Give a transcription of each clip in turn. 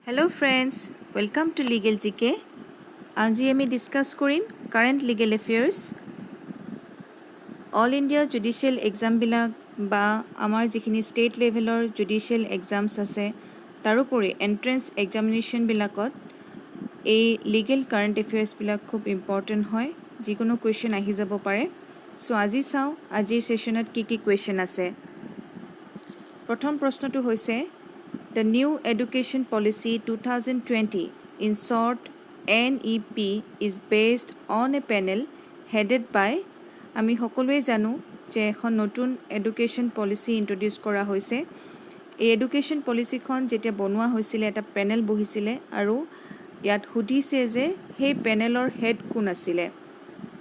Hello friends, welcome to Legal GK. আজি আমি discuss কৰিম current legal affairs all India judicial exam বিলাক বা আমাৰ যিখিনি ষ্টেট লেভেলৰ জুডিশিয়াল এক্সামছ আছে তাৰোপৰি এন্ট্ৰেন্স এক্সামিনেশন বিলাকত এই লিগেল কাৰেন্ট এফেয়াৰ্স বিলাক খুব ইম্পৰ্টেন্ট হয় যিকোনো কোৱেশ্চন আহি যাব পাৰে সো আজি চাও আজিৰ সেশনত কি কোৱেশ্চন আছে প্ৰথম প্ৰশ্নটো হৈছে The new education policy 2020, in short NEP, is based on a panel headed by আমি সকলোৱে জানো যে এখন নতুন এডুকেশন পলিসি ইন্ট্ৰোডিউস কৰা হৈছে এই এডুকেশন পলিসিখন যেতিয়া বনোৱা হৈছিল এটা প্যানেল বহিছিলে আৰু ইয়াত হুদিছে যে সেই প্যানেলৰ হেড কোন আছিল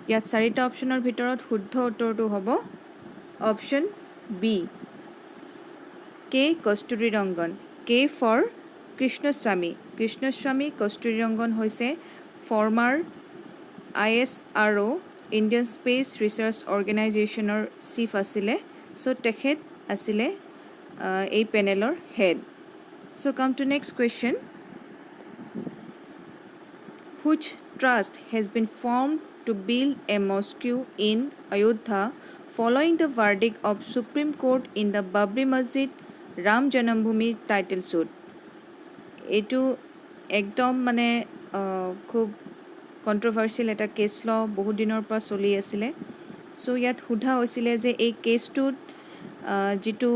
ইয়াত চাৰিটা অপচনৰ ভিতৰত শুদ্ধ উত্তৰটো হ'ব option B K Kasturirangan K for Krishnaswamy. Krishnaswamy Kasturirangan hoise former ISRO Indian Space Research Organization or chief asile. So tekhet asile a panel or head. So come to next question. Which trust has been formed to build a mosque in Ayodhya following the verdict of Supreme Court in the Babri Masjid Ram Janambhoomi title suit etu ekdom mane khub controversial eta case law bahut dinor pa choli asile so yat hudha hoisile je ei case tu jitu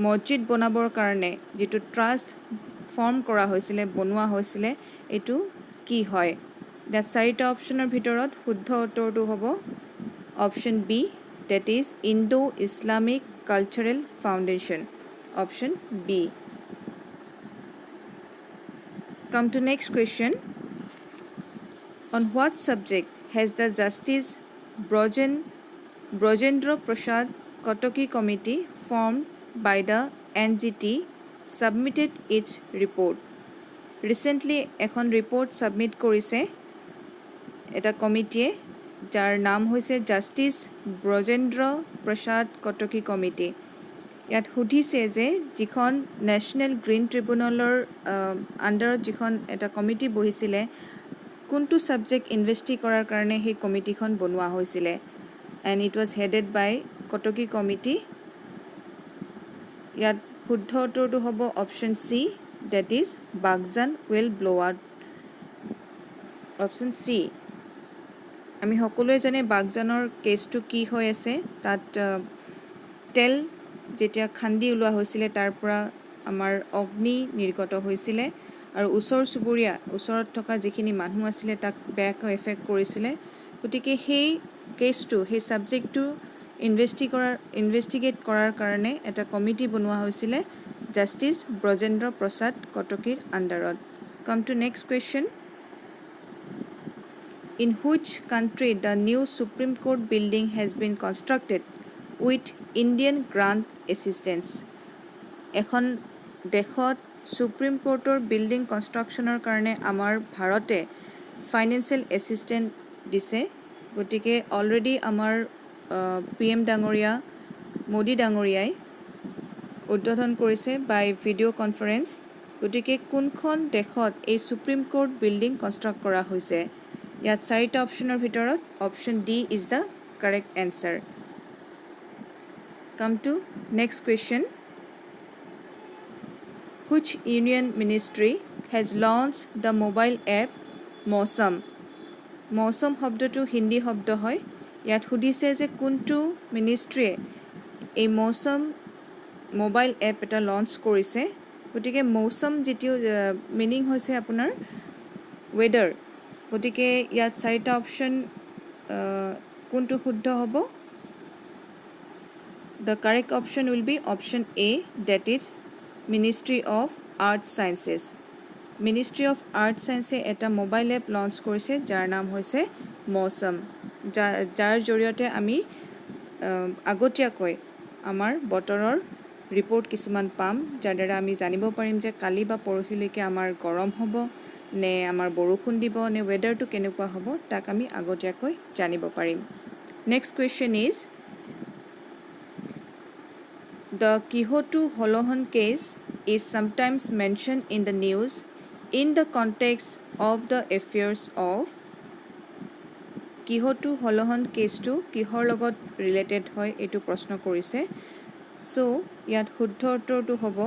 mosjid bonabor karone jitu trust form kora hoisile bonwa hoisile etu ki hoy that sarita optioner bhitorot huddha uttortu hobo option B that is Indo Islamic Cultural Foundation option B. Come to next question. On what subject has the Justice Brojendra Prasad Kotoki Committee formed by the NGT submitted its report? Recently, এখন report submit কৰিছে এটা কমিটিয়ে যাৰ নাম হৈছে Justice Brojendra Prasad Kotoki Committee. ইয়াত হুধিছে যে যিখন ন্যাশনাল গ্ৰীণ ট্ৰিবিউনালৰ আন্ডাৰত যিখন এটা কমিটি বহিছিলে কোনটো সাবজেক্ট ইনভেষ্টি কৰাৰ কাৰণে সেই কমিটিখন বনোৱা হৈছিলে and it was headed by Kataki committee ইয়াত শুদ্ধ উত্তৰটো হ'ব option C that is Baghjan well blowout option C আমি সকলোৱে জানে বাগজানৰ কেছটো কি হৈ আছে তাত তেল যেতিয়া খান্দি উলোৱা হৈছিলে তাৰ পৰা আমাৰ অগ্নি নিৰ্গত হৈছিলে আৰু ওচৰ সুবুৰীয়া ওচৰত থকা যিখিনি মানুহ আছিল তাক বেয়াকৈ এফেক্ট কৰিছিলে গতিকে সেই কেছটো সেই সাবজেক্টটো ইনভেষ্টিগেট কৰাৰ কাৰণে এটা কমিটি বনোৱা হৈছিলে জাষ্টিস ব্ৰজেন্দ্ৰ প্ৰসাদ কটকিৰ আন্ডাৰত come to next question In which country the new Supreme Court building has been constructed with Indian grant assistance? এখন দেশত সুপ্ৰিম কোৰ্টৰ বিল্ডিং কনষ্ট্ৰাকচনৰ কাৰণে আমাৰ ভাৰতে ফাইনেন্সিয়েল এসিস্টেন্ট দিছে গতিকে অলৰেডি আমাৰ পিএম ডাঙৰীয়া মোদী ডাঙৰীয়াই উদ্বোধন কৰিছে বাই ভিডিঅ' কনফাৰেন্স গতিকে কোনখন দেশত এই সুপ্ৰিম কোৰ্ট বিল্ডিং কনষ্ট্ৰাক্ট কৰা হৈছে ইয়াত চাৰিটা অপচনৰ ভিতৰত option D is the correct answer Come to next question. Which union ministry has launched the mobile app Mausam? Mausam শব্দটো হিন্দী শব্দ হয় ইয়াত হুদিছে যে কোনটো মিনিষ্ট্ৰীয়ে এই Mausam মোবাইল এপ এটা লঞ্চ কৰিছে গতিকে Mausam যেটো মিনিং হৈছে আপোনাৰ ওয়েদাৰ গতিকে ইয়াত চাৰিটা অপচন কোনটো শুদ্ধ হ'ব The correct option will be option A, that is Ministry of Arts Sciences. Ministry of Arts Sciences এটা মোবাইল এপ লঞ্চ কৰিছে যাৰ নাম হৈছে Mausam যাৰ জৰিয়তে আমি আগতীয়াকৈ আমাৰ বতৰৰ ৰিপৰ্ট কিছুমান পাম যাৰ দ্বাৰা আমি জানিব পাৰিম যে কালি বা পৰহিলৈকে আমাৰ গৰম হ'ব নে আমাৰ বৰষুণ দিব নে ওয়েদাৰটো কেনেকুৱা হ'ব তাক আমি আগতীয়াকৈ জানিব পাৰিম next question is The Quixote Holohan case is sometimes mentioned in the news in the context of the affairs of কিহতু হলহন কেছটো কিহৰ লগত ৰিলেটেড হয় এইটো প্ৰশ্ন কৰিছে সো ইয়াত শুদ্ধ উত্তৰটো হ'ব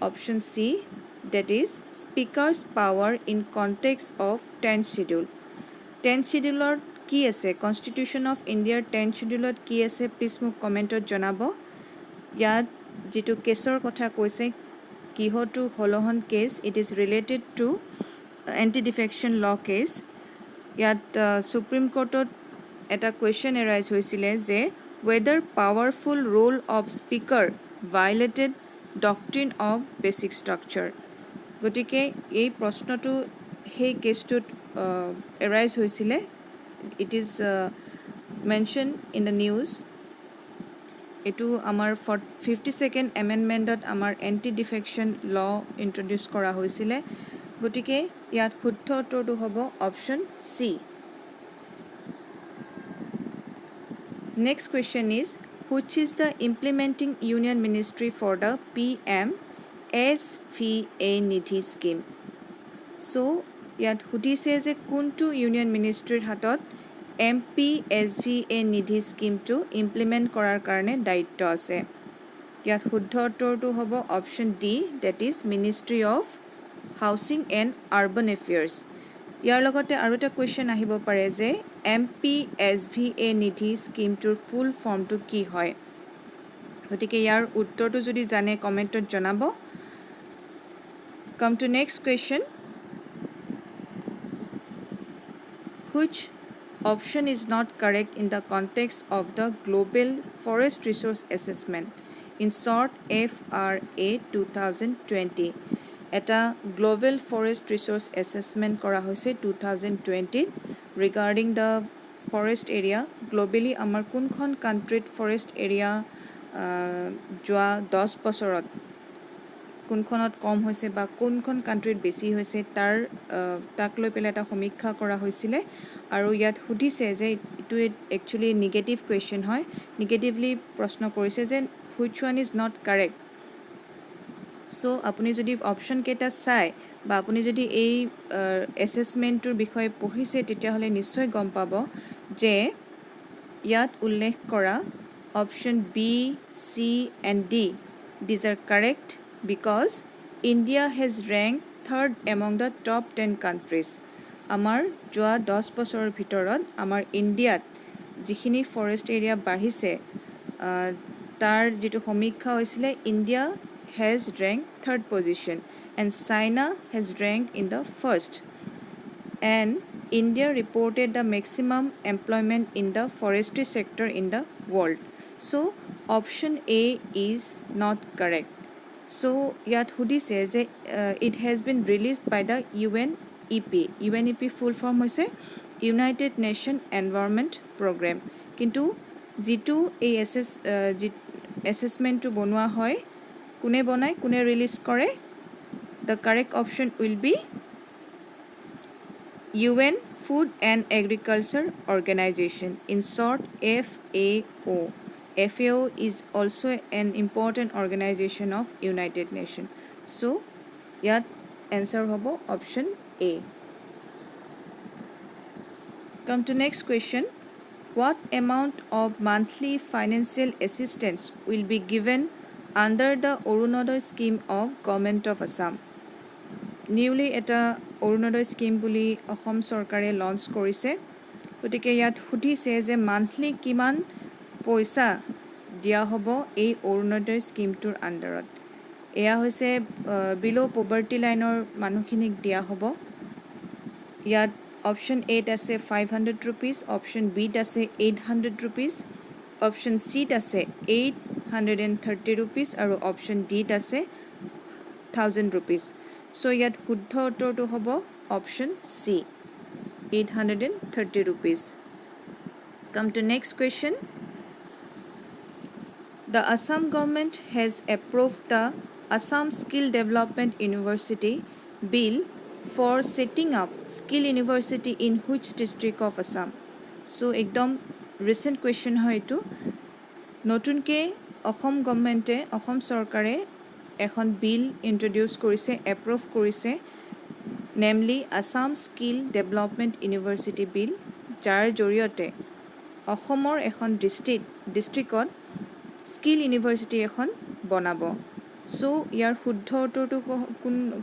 option C that is speaker's power in context of 10th schedule 10th schedule কি আছে কনষ্টিটিউশ্যন অফ ইণ্ডিয়াৰ 10th schedule কি আছে প্লিজ মোক কমেণ্টত জনাব ইয়াত যেটো কেছৰ কথা কৈছে Kihoto Hollohan case it is related to anti defection law case ইয়াত সুপ্ৰিম কোৰ্টত এটা কুৱেশ্যন এৰাইজ হৈছিলে যে whether powerful role of speaker violated doctrine of basic structure গতিকে এই প্ৰশ্নটো সেই কেছটোত এৰাইজ হৈছিলে it is mentioned in the news এটো আমাৰ 52nd amendmentত আমাৰ এন্টি ডিফেকশ্যন ল ইন্ট্ৰোডিউস কৰা হৈছিলে গতিকে ইয়াত শুদ্ধ উত্তৰটো হ'ব option C Next question is which is the implementing union ministry for the PMSVA Nidhi scheme so yat hudise je kuntu union ministry hatot MPSVA Nidhi scheme to implement korar karone daitto ase yat শুদ্ধ উত্তৰটো হ'ব option D that is Ministry of Housing and Urban Affairs ইয়াৰ লগতে আৰু এটা question আহিব পাৰে যে MPSVA নিধি স্কিমটোৰ ফুল ফৰ্মটো কি হয় গতিকে ইয়াৰ উত্তৰটো যদি জানে কমেণ্টত জনাব come to next question which option is not correct in the context of the global forest resource assessment in short FRA 2020 এটা গ্লোবাল ফৰেষ্ট ৰিসোৰ্স এসেসমেন্ট কৰা হৈছে 2020 ৰিগাৰ্ডিং দা ফৰেষ্ট এৰিয়া গ্লোবালি আমাৰ কোনখন কান্ট্ৰিত ফৰেষ্ট এৰিয়া যোৱা 10 বছৰত কোনখনত কম হৈছে বা কোনখন কান্ট্ৰিত বেছি হৈছে তাৰ তাক লৈ পেলাই এটা সমীক্ষা কৰা হৈছিলে আৰু ইয়াত সুধিছে যে ইটো একচুয়ালি নেগেটিভ কোৱেশ্চন হয় নেগেটিভলি প্ৰশ্ন কৰিছে যে which one is not correct so আপুনি যদি অপশন কেটা চাই বা আপুনি যদি এই এসেসমেন্টৰ বিষয়ে পঢ়িছে তেতিয়া হলে নিশ্চয় গম পাব যে ইয়াত উল্লেখ কৰা option B C and D these are correct because India has ranked third among the top 10 countries আমাৰ যোৱা 10 বছৰৰ ভিতৰত আমাৰ ইণ্ডিয়াত যিখিনি ফৰেষ্ট এৰিয়া বাঢ়িছে তাৰ যেটো সমীক্ষা হৈছিলে India has ranked third position and China has ranked in the first and India reported the maximum employment in the forestry sector in the world so option A is not correct so yat hudise je it has been released by the UNEP full form hoise United Nation Environment Program kintu jitu ei assessment to bonwa hoy কোনে বনায় কোনে release কৰে the correct option will be UN Food and Agriculture Organization in short FAO FAO is also an important organization of United Nations so yat answer hobo option A come to next question what amount of monthly financial assistance will be given under the Arunodaya scheme of Government of Assam newly eta Arunodaya scheme buli Assam sarkare launch korise gotike yat hudise je monthly kiman poisa dia hobo ei Arunodaya scheme tur underot eya hoise below poverty line or manukhinik dia hobo yat option A ase 500 rupees option B ase 800 rupees option C ase 830 rupees aru option D ase 1000 rupees so yat শুদ্ধ উত্তৰটো হ'ব option C 830 rupees come to next question the Assam government has approved the Assam Skill Development University bill for setting up skill university in which district of Assam so ekdom recent question hoy to নতুনকে অসম গভৰ্ণমেণ্টে অসম চৰকাৰে এখন bill introduce কৰিছে, approve কৰিছে, namely Assam skill development university bill, যাৰ জৰিয়তে অসমৰ এখন ডিষ্ট্ৰিক্টত স্কিল ইউনিভাৰ্চিটি এখন বনাব। চ' ইয়াৰ শুদ্ধ উত্তৰটো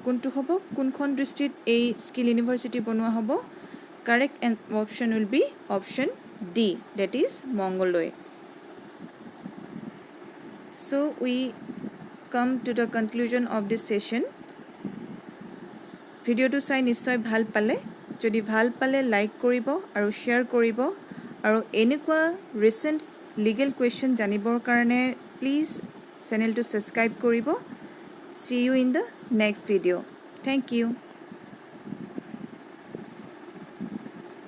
কোনটো হ'ব? কোনখন ডিষ্ট্ৰিক্ট এই স্কিল ইউনিভাৰ্চিটি বনোৱা হ'ব? Correct option will be option D, that is Mangaldai. So we come to the conclusion of this session. ভিডিঅ'টো চাই নিশ্চয় ভাল পালে, যদি ভাল পালে লাইক কৰিব আৰু শ্বেয়াৰ কৰিব, আৰু এনেকুৱা ৰিচেণ্ট লিগেল কুৱেশ্যন জানিবৰ কাৰণে প্লিজ চেনেলটো ছাবস্ক্ৰাইব কৰিব। See you in the next video. Thank you.